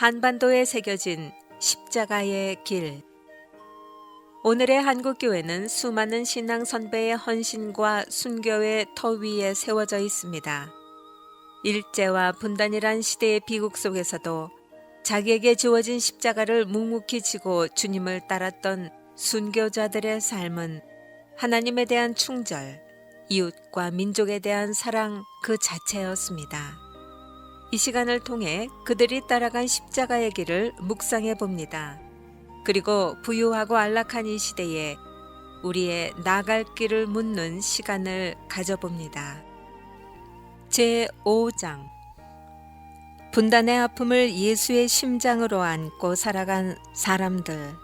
한반도에 새겨진 십자가의 길. 오늘의 한국교회는 수많은 신앙 선배의 헌신과 순교의 터 위에 세워져 있습니다. 일제와 분단이란 시대의 비극 속에서도 자기에게 주어진 십자가를 묵묵히 지고 주님을 따랐던 순교자들의 삶은 하나님에 대한 충절, 이웃과 민족에 대한 사랑 그 자체였습니다. 이 시간을 통해 그들이 따라간 십자가의 길을 묵상해 봅니다. 그리고 부유하고 안락한 이 시대에 우리의 나갈 길을 묻는 시간을 가져봅니다. 제5장 분단의 아픔을 예수의 심장으로 안고 살아간 사람들.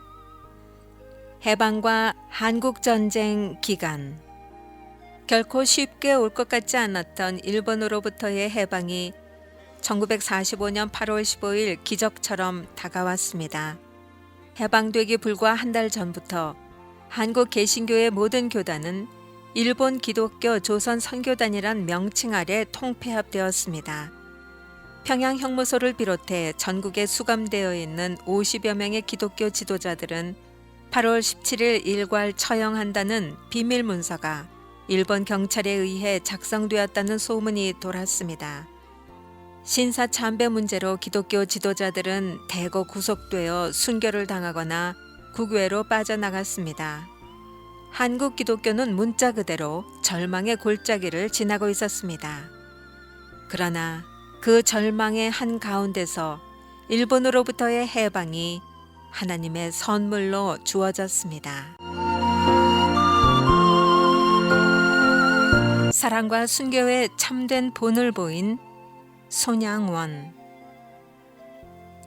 해방과 한국전쟁 기간. 결코 쉽게 올 것 같지 않았던 일본으로부터의 해방이 1945년 8월 15일 기적처럼 다가왔습니다. 해방되기 불과 한 달 전부터 한국 개신교의 모든 교단은 일본 기독교 조선 선교단이란 명칭 아래 통폐합되었습니다. 평양 형무소를 비롯해 전국에 수감되어 있는 50여 명의 기독교 지도자들은 8월 17일 일괄 처형한다는 비밀 문서가 일본 경찰에 의해 작성되었다는 소문이 돌았습니다. 신사 참배 문제로 기독교 지도자들은 대거 구속되어 순교를 당하거나 국외로 빠져나갔습니다. 한국 기독교는 문자 그대로 절망의 골짜기를 지나고 있었습니다. 그러나 그 절망의 한가운데서 일본으로부터의 해방이 하나님의 선물로 주어졌습니다. 사랑과 순교의 참된 본을 보인 손양원.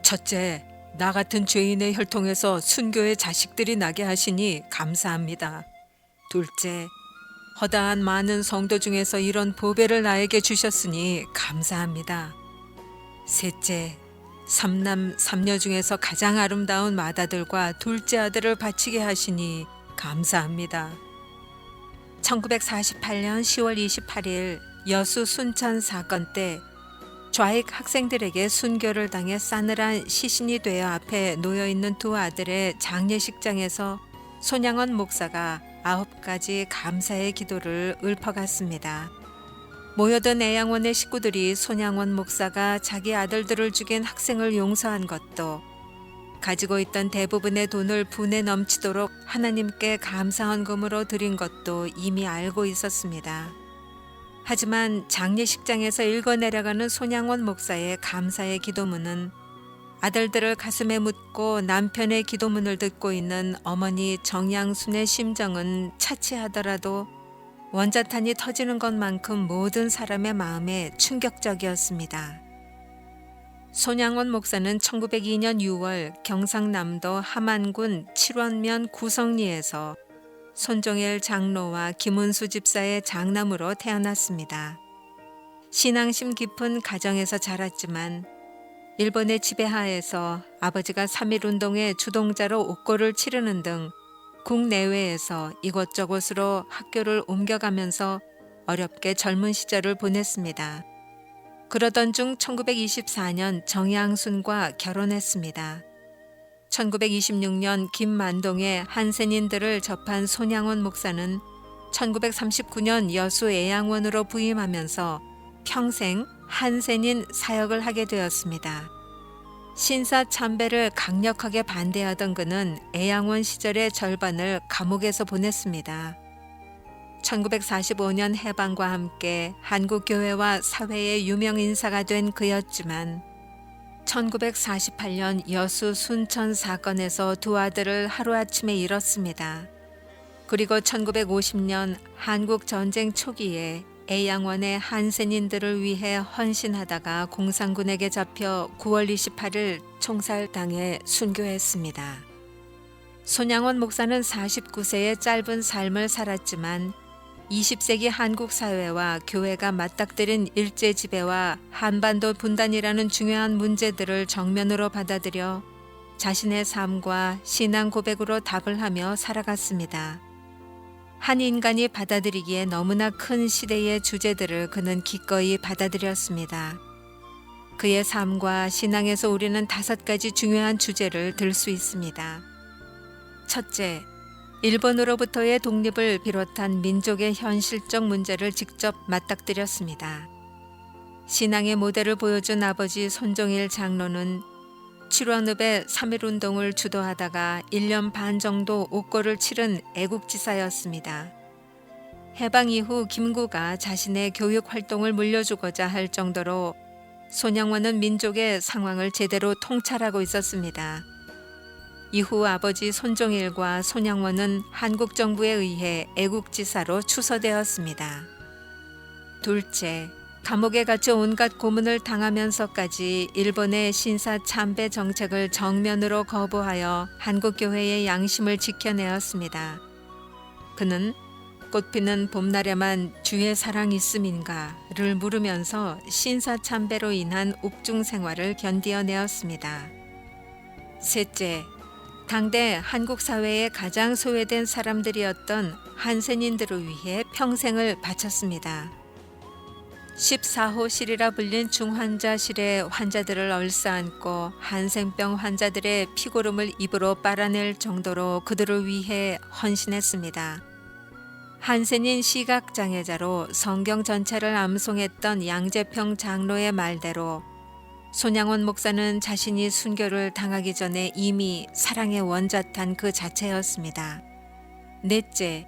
첫째, 나 같은 죄인의 혈통에서 순교의 자식들이 나게 하시니 감사합니다. 둘째, 허다한 많은 성도 중에서 이런 보배를 나에게 주셨으니 감사합니다. 셋째, 삼남 삼녀 중에서 가장 아름다운 맏아들과 둘째 아들을 바치게 하시니 감사합니다. 1948년 10월 28일 여수 순천 사건 때 좌익 학생들에게 순교를 당해 싸늘한 시신이 되어 앞에 놓여있는 두 아들의 장례식장에서 손양원 목사가 9가지 감사의 기도를 읊어갔습니다. 모여든 애양원의 식구들이 손양원 목사가 자기 아들들을 죽인 학생을 용서한 것도, 가지고 있던 대부분의 돈을 분에 넘치도록 하나님께 감사헌금으로 드린 것도 이미 알고 있었습니다. 하지만 장례식장에서 읽어내려가는 손양원 목사의 감사의 기도문은 아들들을 가슴에 묻고 남편의 기도문을 듣고 있는 어머니 정양순의 심정은 차치하더라도 원자탄이 터지는 것만큼 모든 사람의 마음에 충격적이었습니다. 손양원 목사는 1902년 6월 경상남도 함안군 칠원면 구성리에서 손종일 장로와 김은수 집사의 장남으로 태어났습니다. 신앙심 깊은 가정에서 자랐지만 일본의 지배하에서 아버지가 3.1운동의 주동자로 옥고를 치르는 등 국내외에서 이곳저곳으로 학교를 옮겨가면서 어렵게 젊은 시절을 보냈습니다. 그러던 중 1924년 정양순과 결혼했습니다. 1926년 김만동의 한센인들을 접한 손양원 목사는 1939년 여수 애양원으로 부임하면서 평생 한센인 사역을 하게 되었습니다. 신사 참배를 강력하게 반대하던 그는 애양원 시절의 절반을 감옥에서 보냈습니다. 1945년 해방과 함께 한국교회와 사회의 유명 인사가 된 그였지만 1948년 여수 순천 사건에서 두 아들을 하루아침에 잃었습니다. 그리고 1950년 한국 전쟁 초기에 애양원의 한센인들을 위해 헌신하다가 공산군에게 잡혀 9월 28일 총살당해 순교했습니다. 손양원 목사는 49세의 짧은 삶을 살았지만 20세기 한국 사회와 교회가 맞닥뜨린 일제 지배와 한반도 분단이라는 중요한 문제들을 정면으로 받아들여 자신의 삶과 신앙 고백으로 답을 하며 살아갔습니다. 한 인간이 받아들이기에 너무나 큰 시대의 주제들을 그는 기꺼이 받아들였습니다. 그의 삶과 신앙에서 우리는 5가지 중요한 주제를 들 수 있습니다. 첫째, 일본으로부터의 독립을 비롯한 민족의 현실적 문제를 직접 맞닥뜨렸습니다. 신앙의 모델을 보여준 아버지 손종일 장로는 칠원읍의 3.1운동을 주도하다가 1년 반 정도 옥고를 치른 애국지사였습니다. 해방 이후 김구가 자신의 교육 활동을 물려주고자 할 정도로 손양원은 민족의 상황을 제대로 통찰하고 있었습니다. 이후 아버지 손종일과 손양원은 한국 정부에 의해 애국지사로 추서되었습니다. 둘째, 감옥에 갇혀 온갖 고문을 당하면서까지 일본의 신사 참배 정책을 정면으로 거부하여 한국교회의 양심을 지켜내었습니다. 그는 꽃피는 봄날에만 주의 사랑 있음인가를 물으면서 신사 참배로 인한 옥중 생활을 견디어내었습니다. 셋째, 당대 한국 사회의 가장 소외된 사람들이었던 한센인들을 위해 평생을 바쳤습니다. 14호실이라 불린 중환자실에 환자들을 얼싸안고 한센병 환자들의 피고름을 입으로 빨아낼 정도로 그들을 위해 헌신했습니다. 한센인 시각장애자로 성경 전체를 암송했던 양재평 장로의 말대로 손양원 목사는 자신이 순교를 당하기 전에 이미 사랑의 원자탄 그 자체였습니다. 넷째,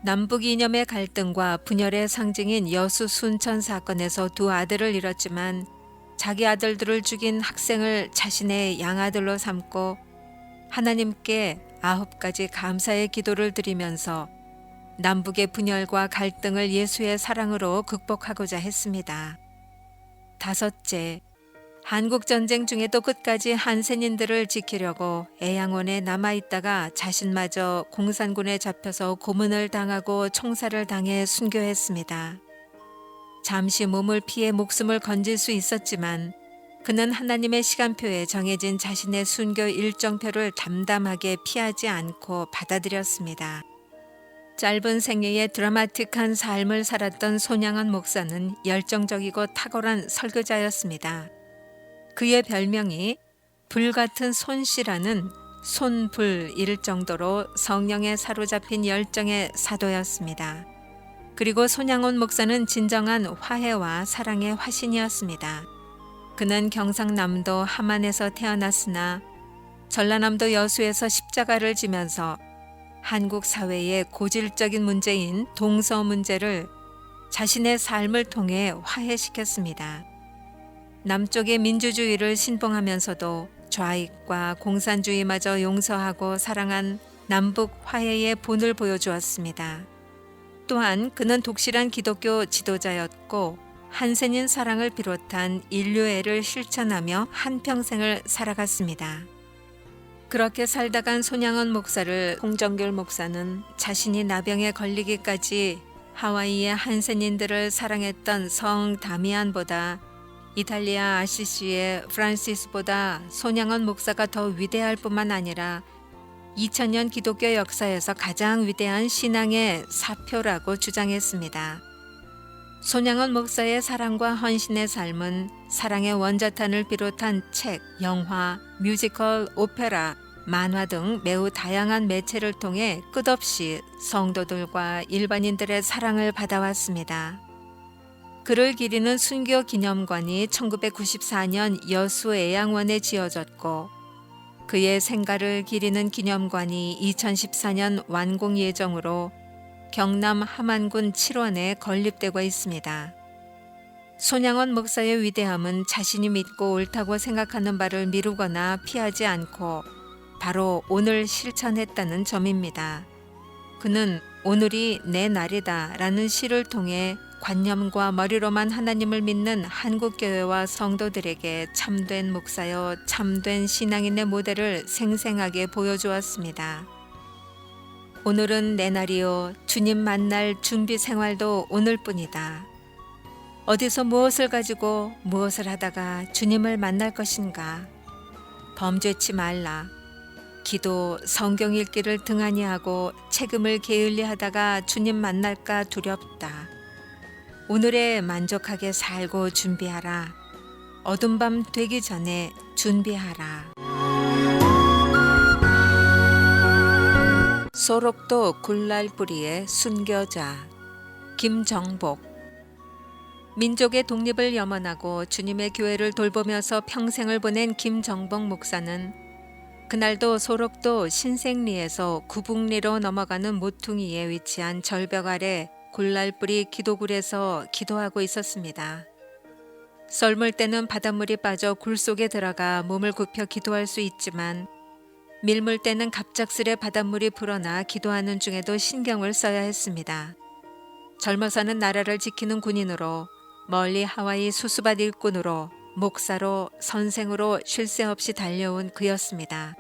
남북 이념의 갈등과 분열의 상징인 여수 순천 사건에서 2 아들을 잃었지만 자기 아들들을 죽인 학생을 자신의 양아들로 삼고 하나님께 9가지 감사의 기도를 드리면서 남북의 분열과 갈등을 예수의 사랑으로 극복하고자 했습니다. 다섯째, 한국전쟁 중에도 끝까지 한센인들을 지키려고 애양원에 남아있다가 자신마저 공산군에 잡혀서 고문을 당하고 총살을 당해 순교했습니다. 잠시 몸을 피해 목숨을 건질 수 있었지만 그는 하나님의 시간표에 정해진 자신의 순교 일정표를 담담하게 피하지 않고 받아들였습니다. 짧은 생애에 드라마틱한 삶을 살았던 손양원 목사는 열정적이고 탁월한 설교자였습니다. 그의 별명이 불같은 손씨라는 손불일 정도로 성령에 사로잡힌 열정의 사도였습니다. 그리고 손양원 목사는 진정한 화해와 사랑의 화신이었습니다. 그는 경상남도 함안에서 태어났으나 전라남도 여수에서 십자가를 지면서 한국 사회의 고질적인 문제인 동서 문제를 자신의 삶을 통해 화해시켰습니다. 남쪽의 민주주의를 신봉하면서도 좌익과 공산주의마저 용서하고 사랑한 남북 화해의 본을 보여주었습니다. 또한 그는 독실한 기독교 지도자였고 한센인 사랑을 비롯한 인류애를 실천하며 한평생을 살아갔습니다. 그렇게 살다 간 손양원 목사를 홍정결 목사는 자신이 나병에 걸리기까지 하와이의 한센인들을 사랑했던 성 다미안보다 이탈리아 아시시의 프란시스보다 손양원 목사가 더 위대할 뿐만 아니라 2000년 기독교 역사에서 가장 위대한 신앙의 사표라고 주장했습니다. 손양원 목사의 사랑과 헌신의 삶은 사랑의 원자탄을 비롯한 책, 영화, 뮤지컬, 오페라, 만화 등 매우 다양한 매체를 통해 끝없이 성도들과 일반인들의 사랑을 받아왔습니다. 그를 기리는 순교 기념관이 1994년 여수 애양원에 지어졌고 그의 생가를 기리는 기념관이 2014년 완공 예정으로 경남 함안군 칠원에 건립되고 있습니다. 손양원 목사의 위대함은 자신이 믿고 옳다고 생각하는 바를 미루거나 피하지 않고 바로 오늘 실천했다는 점입니다. 그는 오늘이 내 날이다 라는 시를 통해 관념과 머리로만 하나님을 믿는 한국교회와 성도들에게 참된 목사여 참된 신앙인의 모델을 생생하게 보여주었습니다. 오늘은 내 날이요 주님 만날 준비 생활도 오늘뿐이다. 어디서 무엇을 가지고 무엇을 하다가 주님을 만날 것인가. 범죄치 말라. 기도, 성경 읽기를 등한히 하고 책임을 게을리 하다가 주님 만날까 두렵다. 오늘에 만족하게 살고 준비하라. 어둠 밤 되기 전에 준비하라. 소록도 굴랄뿌리의 순교자 김정복. 민족의 독립을 염원하고 주님의 교회를 돌보면서 평생을 보낸 김정복 목사는 그날도 소록도 신생리에서 구북리로 넘어가는 모퉁이에 위치한 절벽 아래 굴랄뿌리 기도굴에서 기도하고 있었습니다. 썰물 때는 바닷물이 빠져 굴 속에 들어가 몸을 굽혀 기도할 수 있지만 밀물 때는 갑작스레 바닷물이 불어나 기도하는 중에도 신경을 써야 했습니다. 젊어서는 나라를 지키는 군인으로, 멀리 하와이 수수밭 일꾼으로, 목사로, 선생으로 쉴 새 없이 달려온 그였습니다.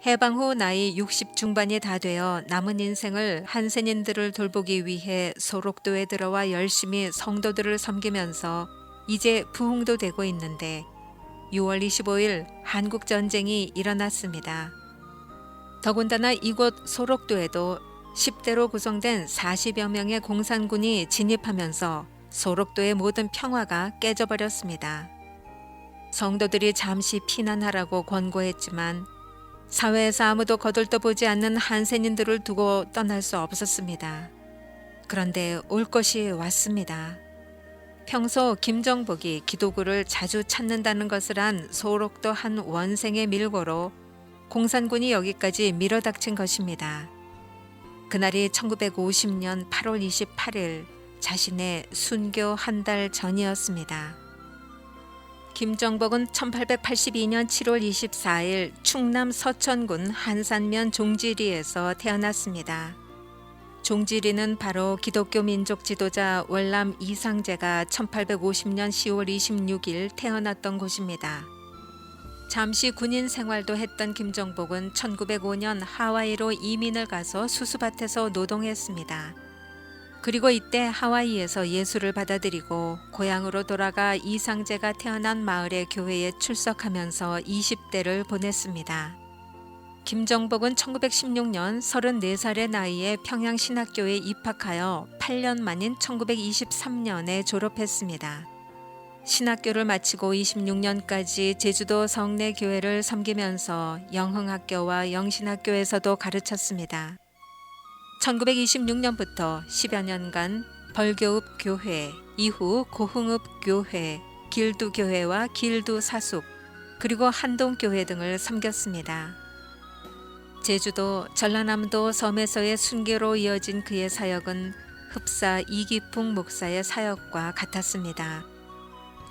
해방 후 나이 60 중반이 다 되어 남은 인생을 한센인들을 돌보기 위해 소록도에 들어와 열심히 성도들을 섬기면서 이제 부흥도 되고 있는데 6월 25일 한국전쟁이 일어났습니다. 더군다나 이곳 소록도에도 10대로 구성된 40여 명의 공산군이 진입하면서 소록도의 모든 평화가 깨져버렸습니다. 성도들이 잠시 피난하라고 권고했지만 사회에서 아무도 거들떠보지 않는 한센인들을 두고 떠날 수 없었습니다. 그런데 올 것이 왔습니다. 평소 김정복이 기도굴을 자주 찾는다는 것을 안 소록도 한 원생의 밀고로 공산군이 여기까지 밀어닥친 것입니다. 그날이 1950년 8월 28일 자신의 순교 한 달 전이었습니다. 김정복은 1882년 7월 24일 충남 서천군 한산면 종지리에서 태어났습니다. 종지리는 바로 기독교 민족 지도자 월남 이상제가 1850년 10월 26일 태어났던 곳입니다. 잠시 군인 생활도 했던 김정복은 1905년 하와이로 이민을 가서 수수밭에서 노동했습니다. 그리고 이때 하와이에서 예수를 받아들이고 고향으로 돌아가 이상제가 태어난 마을의 교회에 출석하면서 20대를 보냈습니다. 김정복은 1916년 34살의 나이에 평양신학교에 입학하여 8년 만인 1923년에 졸업했습니다. 신학교를 마치고 26년까지 제주도 성내교회를 섬기면서 영흥학교와 영신학교에서도 가르쳤습니다. 1926년부터 10여 년간 벌교읍교회, 이후 고흥읍교회, 길두교회와 길두사숙, 그리고 한동교회 등을 섬겼습니다. 제주도, 전라남도 섬에서의 순교로 이어진 그의 사역은 흡사 이기풍 목사의 사역과 같았습니다.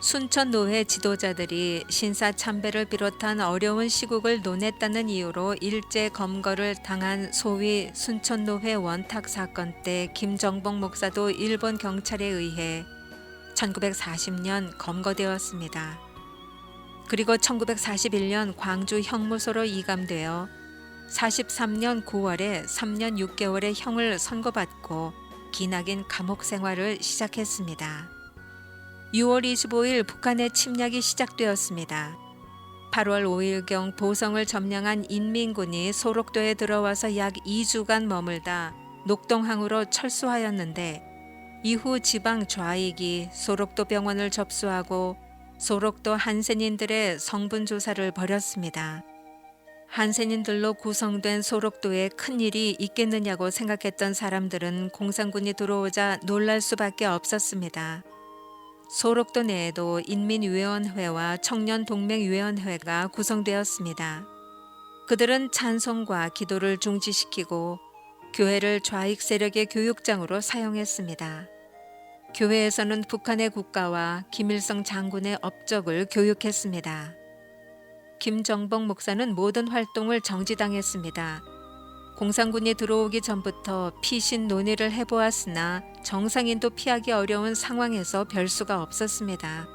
순천노회 지도자들이 신사참배를 비롯한 어려운 시국을 논했다는 이유로 일제 검거를 당한 소위 순천노회 원탁 사건 때 김정복 목사도 일본 경찰에 의해 1940년 검거되었습니다. 그리고 1941년 광주 형무소로 이감되어 43년 9월에 3년 6개월의 형을 선고받고 기나긴 감옥 생활을 시작했습니다. 6월 25일 북한의 침략이 시작되었습니다. 8월 5일경 보성을 점령한 인민군이 소록도에 들어와서 약 2주간 머물다 녹동항으로 철수하였는데 이후 지방 좌익이 소록도 병원을 접수하고 소록도 한센인들의 성분 조사를 벌였습니다. 한센인들로 구성된 소록도에 큰일이 있겠느냐고 생각했던 사람들은 공산군이 들어오자 놀랄 수밖에 없었습니다. 소록도 내에도 인민위원회와 청년동맹위원회가 구성되었습니다. 그들은 찬송과 기도를 중지시키고 교회를 좌익 세력의 교육장으로 사용했습니다. 교회에서는 북한의 국가와 김일성 장군의 업적을 교육했습니다. 김정복 목사는 모든 활동을 정지당했습니다. 공산군이 들어오기 전부터 피신 논의를 해보았으나 정상인도 피하기 어려운 상황에서 별 수가 없었습니다.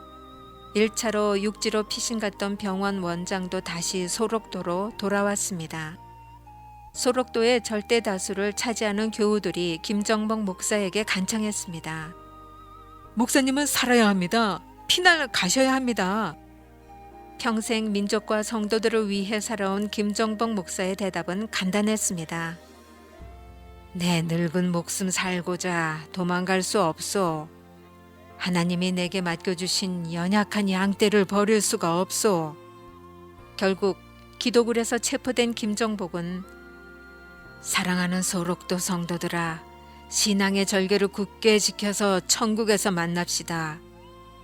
1차로 육지로 피신 갔던 병원 원장도 다시 소록도로 돌아왔습니다. 소록도의 절대 다수를 차지하는 교우들이 김정복 목사에게 간청했습니다. 목사님은 살아야 합니다. 피날 가셔야 합니다. 평생 민족과 성도들을 위해 살아온 김정복 목사의 대답은 간단했습니다. 내 늙은 목숨 살고자 도망갈 수 없소. 하나님이 내게 맡겨주신 연약한 양떼를 버릴 수가 없소. 결국 기도굴에서 체포된 김정복은 사랑하는 소록도 성도들아, 신앙의 절개를 굳게 지켜서 천국에서 만납시다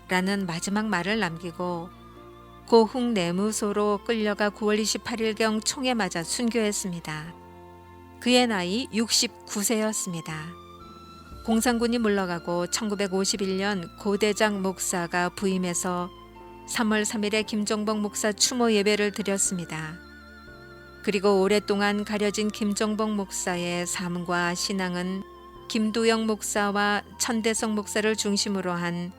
라는 마지막 말을 남기고 고흥 내무소로 끌려가 9월 28일경 총에 맞아 순교했습니다. 그의 나이 69세였습니다. 공산군이 물러가고 1951년 고대장 목사가 부임해서 3월 3일에 김정복 목사 추모 예배를 드렸습니다. 그리고 오랫동안 가려진 김정복 목사의 삶과 신앙은 김두영 목사와 천대성 목사를 중심으로 한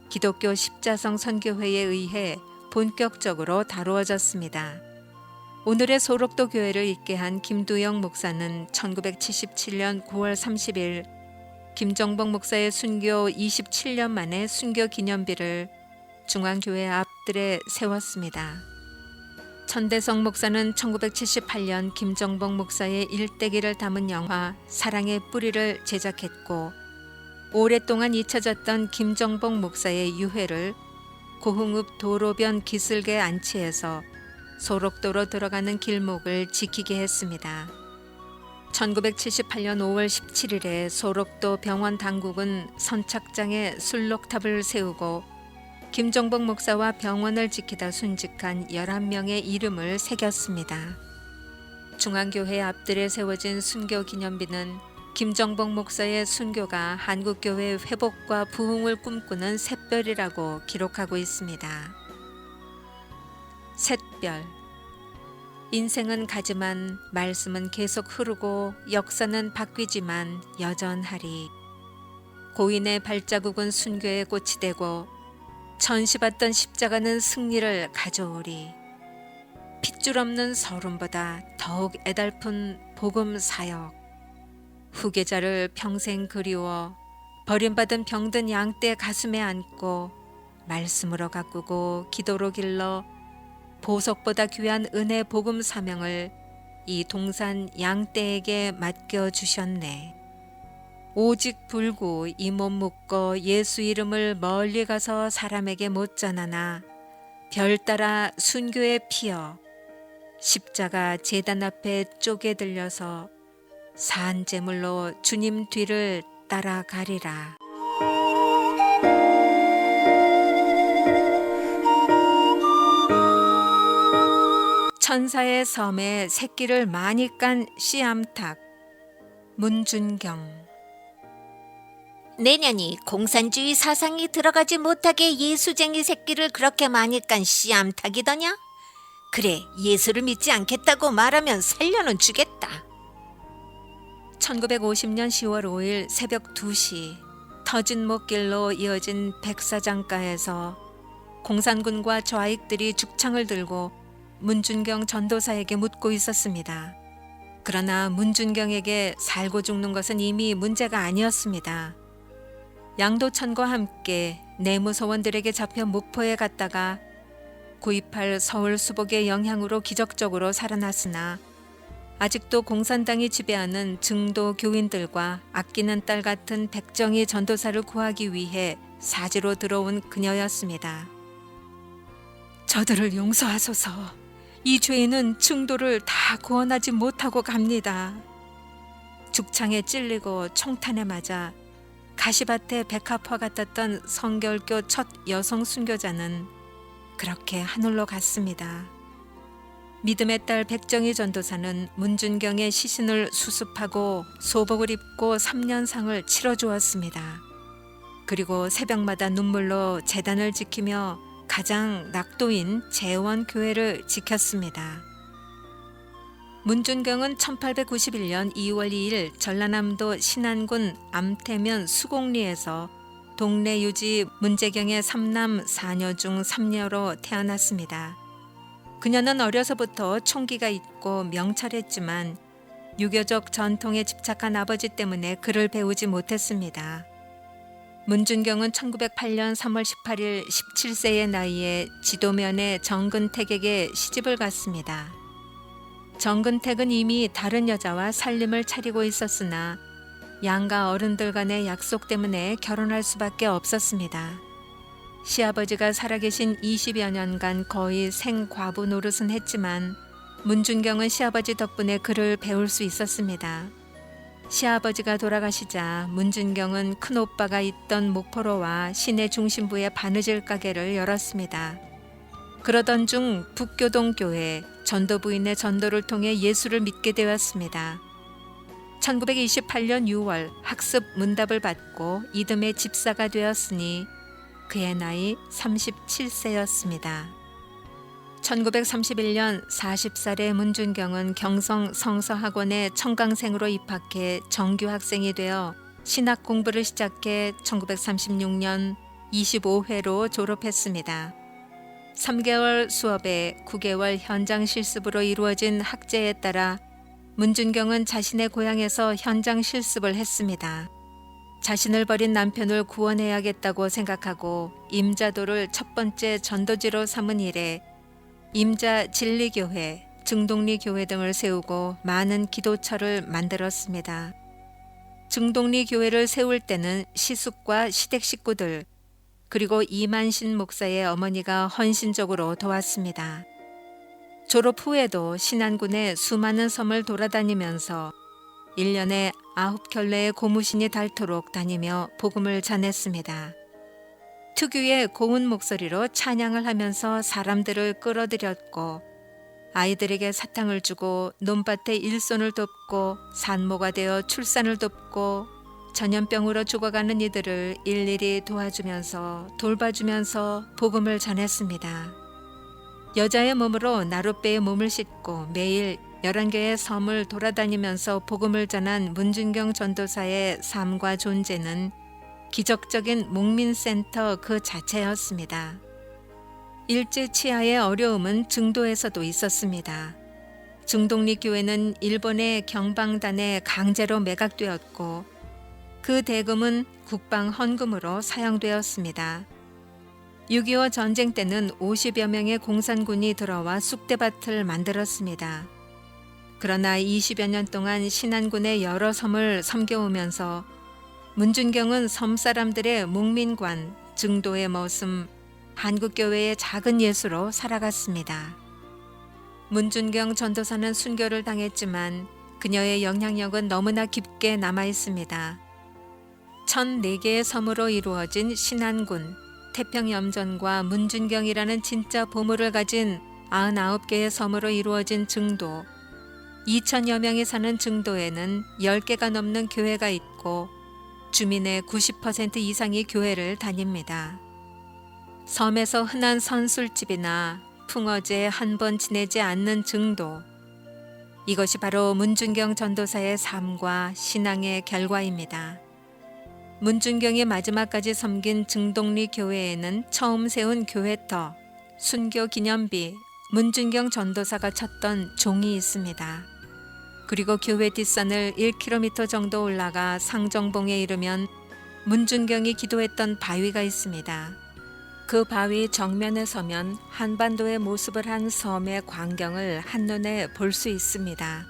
기독교 십자성 선교회에 의해 본격적으로 다루어졌습니다. 오늘의 소록도 교회를 있게 한 김두영 목사는 1977년 9월 30일 김정복 목사의 순교 27년 만에 순교 기념비를 중앙교회 앞뜰에 세웠습니다. 천대성 목사는 1978년 김정복 목사의 일대기를 담은 영화 사랑의 뿌리를 제작했고, 오랫동안 잊혀졌던 김정복 목사의 유해를 고흥읍 도로변 기슭에 안치해서 소록도로 들어가는 길목을 지키게 했습니다. 1978년 5월 17일에 소록도 병원 당국은 선착장에 술록탑을 세우고 김정복 목사와 병원을 지키다 순직한 11명의 이름을 새겼습니다. 중앙교회 앞뜰에 세워진 순교 기념비는 김정복 목사의 순교가 한국교회 회복과 부흥을 꿈꾸는 샛별이라고 기록하고 있습니다. 샛별. 인생은 가지만 말씀은 계속 흐르고 역사는 바뀌지만 여전하리. 고인의 발자국은 순교의 꽃이 되고 전시받던 십자가는 승리를 가져오리. 핏줄 없는 서름보다 더욱 애달픈 복음 사역. 후계자를 평생 그리워 버림받은 병든 양떼 가슴에 안고 말씀으로 가꾸고 기도로 길러 보석보다 귀한 은혜 복음 사명을 이 동산 양떼에게 맡겨주셨네. 오직 불구 이 몸 묶어 예수 이름을 멀리 가서 사람에게 못 전하나 별 따라 순교에 피어 십자가 제단 앞에 쪼개 들려서 산 제물로 주님 뒤를 따라가리라. 천사의 섬에 새끼를 많이 깐 씨암탉. 문준경. 내년이 공산주의 사상이 들어가지 못하게 예수쟁이 새끼를 그렇게 많이 깐 씨암탉이더냐? 그래, 예수를 믿지 않겠다고 말하면 살려는 주겠다. 1950년 10월 5일 새벽 2시 터진 목길로 이어진 백사장가에서 공산군과 좌익들이 죽창을 들고 문준경 전도사에게 묻고 있었습니다. 그러나 문준경에게 살고 죽는 것은 이미 문제가 아니었습니다. 양도천과 함께 내무소원들에게 잡혀 목포에 갔다가 9.28 서울 수복의 영향으로 기적적으로 살아났으나 아직도 공산당이 지배하는 증도 교인들과 아끼는 딸 같은 백정희 전도사를 구하기 위해 사지로 들어온 그녀였습니다. 저들을 용서하소서. 이 죄인은 증도를 다 구원하지 못하고 갑니다. 죽창에 찔리고 총탄에 맞아 가시밭에 백합화 같았던 성결교 첫 여성 순교자는 그렇게 하늘로 갔습니다. 믿음의 딸 백정희 전도사는 문준경의 시신을 수습하고 소복을 입고 3년상을 치러주었습니다. 그리고 새벽마다 눈물로 제단을 지키며 가장 낙도인 재원교회를 지켰습니다. 문준경은 1891년 2월 2일 전라남도 신안군 암태면 수곡리에서 동래 유지 문재경의 3남 4녀 중 3녀로 태어났습니다. 그녀는 어려서부터 총기가 있고 명철했지만 유교적 전통에 집착한 아버지 때문에 글을 배우지 못했습니다. 문준경은 1908년 3월 18일 17세의 나이에 지도면의 정근택에게 시집을 갔습니다. 정근택은 이미 다른 여자와 살림을 차리고 있었으나 양가 어른들 간의 약속 때문에 결혼할 수밖에 없었습니다. 시아버지가 살아계신 20여 년간 거의 생과부 노릇은 했지만 문준경은 시아버지 덕분에 글을 배울 수 있었습니다. 시아버지가 돌아가시자 문준경은 큰오빠가 있던 목포로와 시내 중심부의 바느질 가게를 열었습니다. 그러던 중 북교동 교회 전도부인의 전도를 통해 예수를 믿게 되었습니다. 1928년 6월 학습 문답을 받고 이듬해 집사가 되었으니 그의 나이 37세였습니다. 1931년 40살의 문준경은 경성 성서학원에 청강생으로 입학해 정규 학생이 되어 신학 공부를 시작해 1936년 25회로 졸업했습니다. 3개월 수업에 9개월 현장 실습으로 이루어진 학제에 따라 문준경은 자신의 고향에서 현장 실습을 했습니다. 자신을 버린 남편을 구원해야겠다고 생각하고 임자도를 첫 번째 전도지로 삼은 이래 임자 진리교회, 증동리교회 등을 세우고 많은 기도처를 만들었습니다. 증동리교회를 세울 때는 시숙과 시댁 식구들 그리고 이만신 목사의 어머니가 헌신적으로 도왔습니다. 졸업 후에도 신안군의 수많은 섬을 돌아다니면서 1년에 9켤레의 고무신이 닳도록 다니며 복음을 전했습니다. 특유의 고운 목소리로 찬양을 하면서 사람들을 끌어들였고 아이들에게 사탕을 주고 논밭에 일손을 돕고 산모가 되어 출산을 돕고 전염병으로 죽어가는 이들을 일일이 도와주면서 돌봐주면서 복음을 전했습니다. 여자의 몸으로 나룻배의 몸을 싣고 매일 11개의 섬을 돌아다니면서 복음을 전한 문준경 전도사의 삶과 존재는 기적적인 목민센터 그 자체였습니다. 일제 치하의 어려움은 증도에서도 있었습니다. 증동리교회는 일본의 경방단에 강제로 매각되었고 그 대금은 국방 헌금으로 사용되었습니다. 6.25 전쟁 때는 50여 명의 공산군이 들어와 쑥대밭을 만들었습니다. 그러나 20여 년 동안 신안군의 여러 섬을 섬겨오면서 문준경은 섬 사람들의 묵민관, 증도의 머슴, 한국교회의 작은 예수로 살아갔습니다. 문준경 전도사는 순교를 당했지만 그녀의 영향력은 너무나 깊게 남아있습니다. 1004개의 섬으로 이루어진 신안군, 태평염전과 문준경이라는 진짜 보물을 가진 99개의 섬으로 이루어진 증도, 2,000여 명이 사는 증도에는 10개가 넘는 교회가 있고 주민의 90% 이상이 교회를 다닙니다. 섬에서 흔한 선술집이나 풍어제에 한 번 지내지 않는 증도, 이것이 바로 문준경 전도사의 삶과 신앙의 결과입니다. 문준경이 마지막까지 섬긴 증동리 교회에는 처음 세운 교회터, 순교 기념비, 문준경 전도사가 쳤던 종이 있습니다. 그리고 교회 뒷산을 1km 정도 올라가 상정봉에 이르면 문준경이 기도했던 바위가 있습니다. 그 바위 정면에 서면 한반도의 모습을 한 섬의 광경을 한눈에 볼 수 있습니다.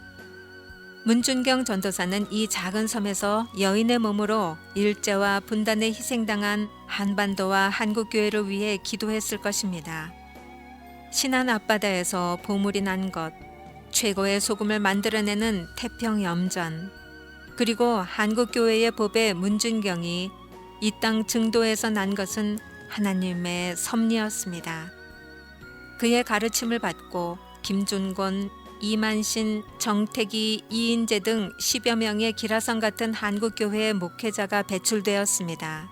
문준경 전도사는 이 작은 섬에서 여인의 몸으로 일제와 분단에 희생당한 한반도와 한국교회를 위해 기도했을 것입니다. 신안 앞바다에서 보물이 난 것, 최고의 소금을 만들어내는 태평염전, 그리고 한국교회의 보배 문준경이 이 땅 증도에서 난 것은 하나님의 섭리였습니다. 그의 가르침을 받고 김준곤, 이만신, 정택이, 이인재 등 10여 명의 기라성 같은 한국교회의 목회자가 배출되었습니다.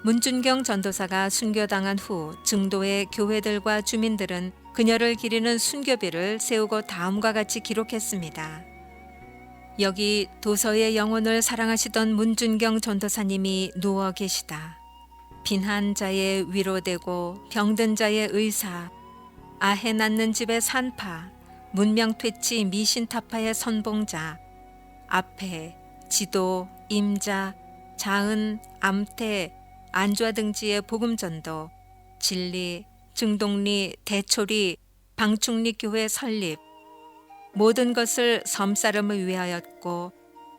문준경 전도사가 순교당한 후 증도의 교회들과 주민들은 그녀를 기리는 순교비를 세우고 다음과 같이 기록했습니다. 여기 도서의 영혼을 사랑하시던 문준경 전도사님이 누워 계시다. 빈한 자의 위로되고 병든 자의 의사, 아해 낳는 집의 산파, 문명퇴치 미신타파의 선봉자, 앞에 지도, 임자, 자은, 암태, 안좌등지의 복음전도, 진리, 증동리, 대초리, 방충리 교회 설립, 모든 것을 섬사람을 위하였고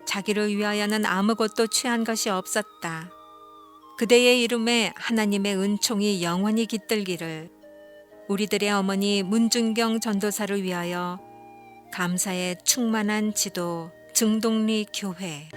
자기를 위하여는 아무것도 취한 것이 없었다. 그대의 이름에 하나님의 은총이 영원히 깃들기를. 우리들의 어머니 문준경 전도사를 위하여 감사의 충만한 지도 증동리 교회.